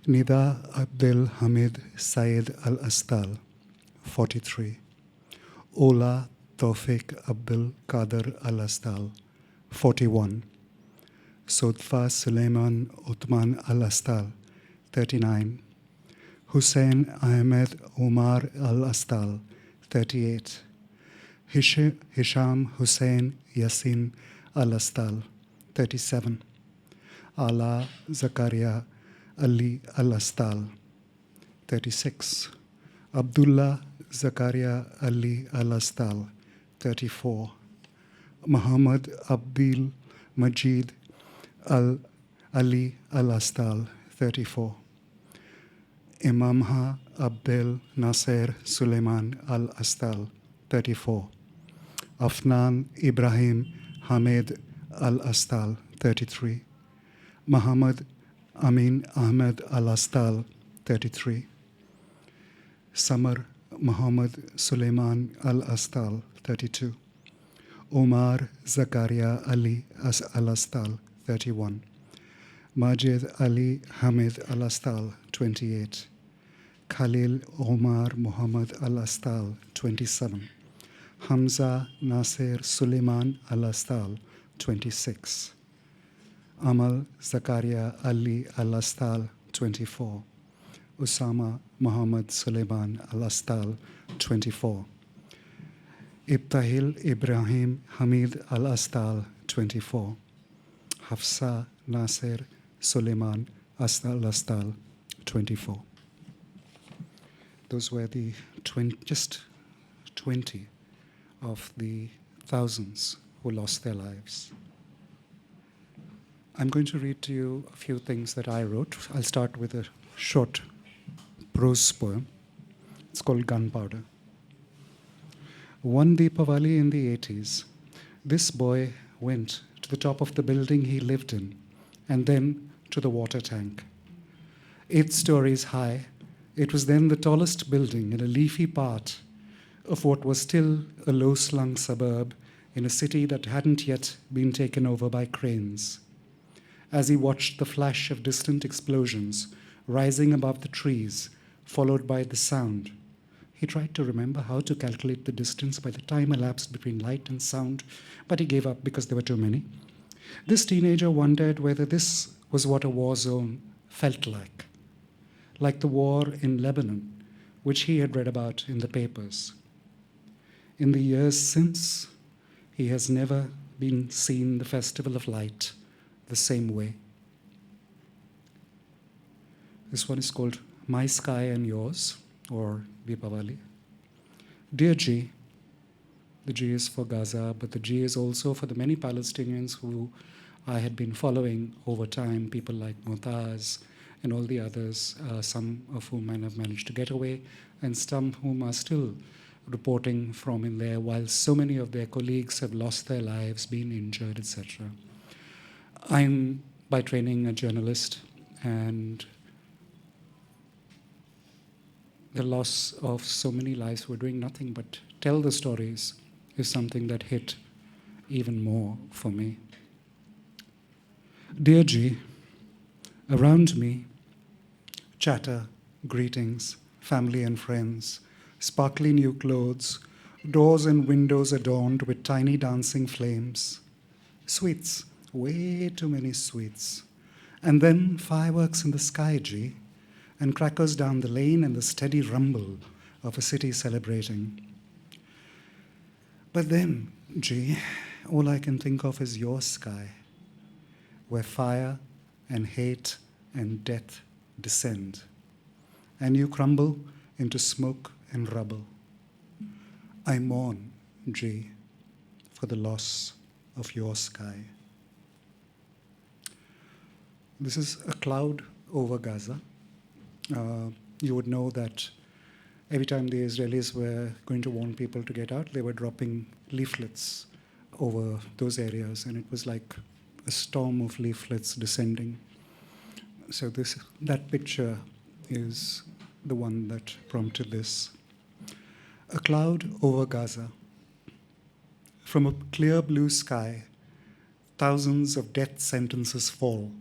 Nida Abdel Hamid Syed Al-Astal, 43. Ola Tawfiq Abdul Qadir Al-Astal, 41. Sodfa Suleiman Uthman Al-Astal, 39. Hussein Ahmed Omar Al-Astal, 38. Hisham Hussein Yassin Al-Astal, 37. Ala Zakaria Ali Al-Astal, 36. Abdullah Zakaria Ali Al-Astal, 34. Muhammad Abdul Majid Ali Al-Astal, 34. Imamha Abdel Nasser Suleiman Al-Astal, 34. Afnan Ibrahim Hamid Al-Astal, 33. Muhammad Amin Ahmed Al-Astal, 33. Samar Muhammad Suleiman Al-Astal, 32. Omar Zakaria Ali Al-Astal, 31. Majid Ali Hamid Al-Astal, 28. Khalil Omar Muhammad Al-Astal, 27. Hamza Nasir Suleiman Al-Astal, 26. Amal Zakaria Ali Al-Astal, 24. Usama Muhammad Suleiman Al-Astal, 24. Ibtahil Ibrahim Hamid Al-Astal, 24. Hafsa Nasir Suleiman Al-Astal, 24. Those were the just 20 of the thousands who lost their lives. I'm going to read to you a few things that I wrote. I'll start with a short prose poem. It's called Gunpowder. One Deepavali in the 80s, this boy went to the top of the building he lived in and then to the water tank. 8 stories high, it was then the tallest building in a leafy part of what was still a low-slung suburb in a city that hadn't yet been taken over by cranes. As he watched the flash of distant explosions rising above the trees, followed by the sound, he tried to remember how to calculate the distance by the time elapsed between light and sound, but he gave up because there were too many. This teenager wondered whether this was what a war zone felt like the war in Lebanon, which he had read about in the papers. In the years since, he has never been seen the Festival of Light the same way. This one is called My Sky and Yours, or Deepavali. Dear G, the G is for Gaza, but the G is also for the many Palestinians who I had been following over time, people like Mutaz and all the others, some of whom might have managed to get away, and some whom are still reporting from in there, while so many of their colleagues have lost their lives, been injured, etc. I'm, by training, a journalist, and the loss of so many lives who are doing nothing but tell the stories is something that hit even more for me. Dear G, around me, chatter, greetings, family and friends, sparkly new clothes, doors and windows adorned with tiny dancing flames, sweets, way too many sweets, and then fireworks in the sky, G, and crackers down the lane and the steady rumble of a city celebrating. But then, G, all I can think of is your sky, where fire and hate and death descend, and you crumble into smoke and rubble. I mourn, G, for the loss of your sky. This is a cloud over Gaza. You would know that every time the Israelis were going to warn people to get out, they were dropping leaflets over those areas, and it was like a storm of leaflets descending. So that picture is the one that prompted this. A cloud over Gaza. From a clear blue sky, thousands of death sentences fall.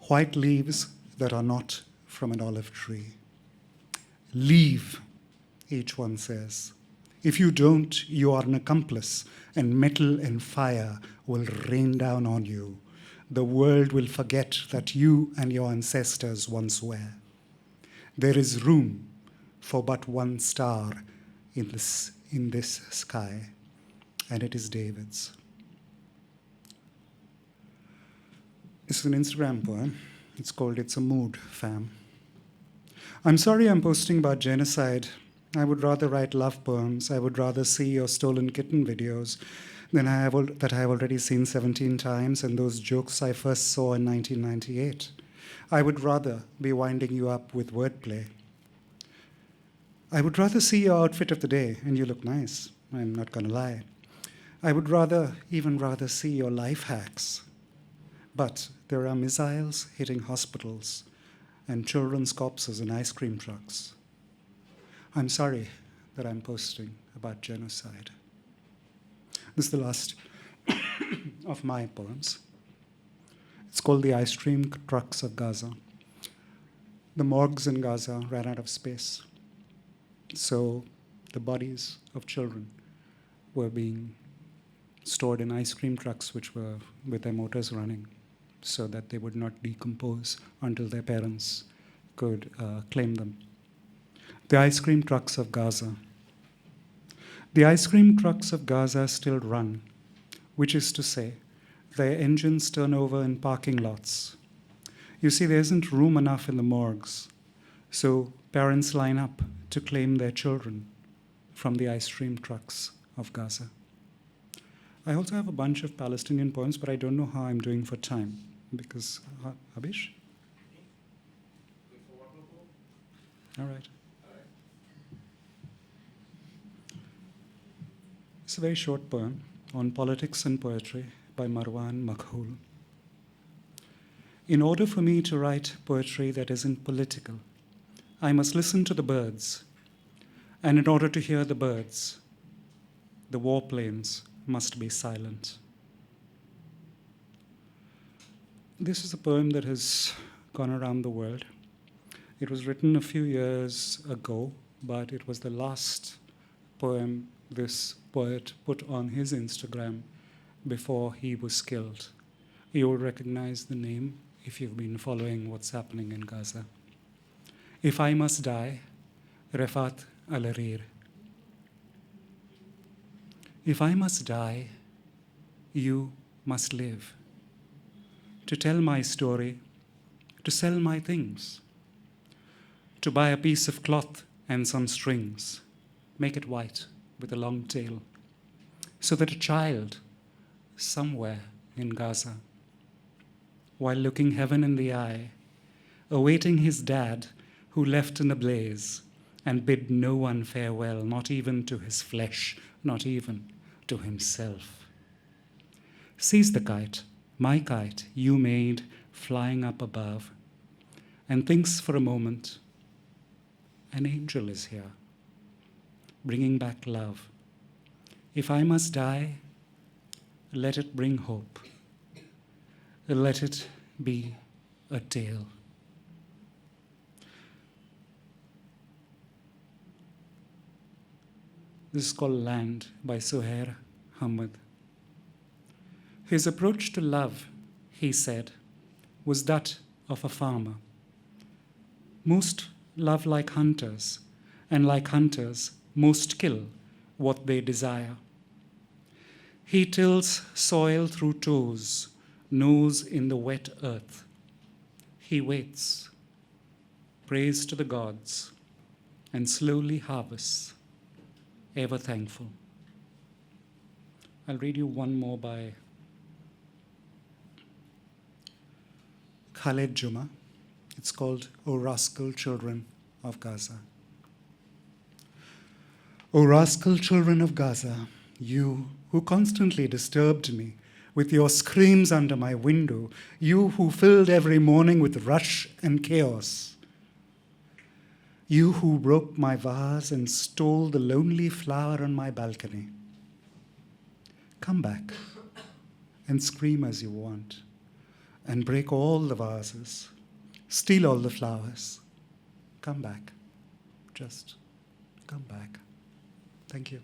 White leaves that are not from an olive tree. Leave, each one says. If you don't, you are an accomplice, and metal and fire will rain down on you. The world will forget that you and your ancestors once were. There is room for but one star in this sky, and it is David's. It's an Instagram poem. It's called It's a Mood, Fam. I'm sorry I'm posting about genocide. I would rather write love poems. I would rather see your stolen kitten videos that I have already seen 17 times, and those jokes I first saw in 1998. I would rather be winding you up with wordplay. I would rather see your outfit of the day, and you look nice, I'm not going to lie. I would even rather see your life hacks. But there are missiles hitting hospitals and children's corpses in ice cream trucks. I'm sorry that I'm posting about genocide. This is the last of my poems. It's called The Ice Cream Trucks of Gaza. The morgues in Gaza ran out of space. So the bodies of children were being stored in ice cream trucks, which were with their motors running, so that they would not decompose until their parents could claim them. The ice cream trucks of Gaza. The ice cream trucks of Gaza still run, which is to say, their engines turn over in parking lots. You see, there isn't room enough in the morgues, so parents line up to claim their children from the ice cream trucks of Gaza. I also have a bunch of Palestinian poems, but I don't know how I'm doing for time, because, Abish? All right. It's a very short poem on politics and poetry by Marwan Makhul. In order for me to write poetry that isn't political, I must listen to the birds. And in order to hear the birds, the warplanes must be silent. This is a poem that has gone around the world. It was written a few years ago, but it was the last poem this poet put on his Instagram before he was killed. You will recognize the name if you've been following what's happening in Gaza. If I must die, Refat al-Harir. If I must die, you must live. To tell my story, to sell my things, to buy a piece of cloth and some strings, make it white with a long tail, so that a child somewhere in Gaza, while looking heaven in the eye, awaiting his dad who left in a blaze and bid no one farewell, not even to his flesh, not even to himself, sees the kite, my kite, you made flying up above, and thinks for a moment, an angel is here, bringing back love. If I must die, let it bring hope. Let it be a tale. This is called Land by Suhair Hamad. His approach to love, he said, was that of a farmer. Most love like hunters, and like hunters, most kill what they desire. He tills soil through toes, nose in the wet earth. He waits, prays to the gods, and slowly harvests, ever thankful. I'll read you one more by Khaled Juma. It's called O Rascal Children of Gaza. O rascal children of Gaza, you who constantly disturbed me with your screams under my window, you who filled every morning with rush and chaos, you who broke my vase and stole the lonely flower on my balcony, come back and scream as you want, and break all the vases, steal all the flowers, come back. Just come back. Thank you.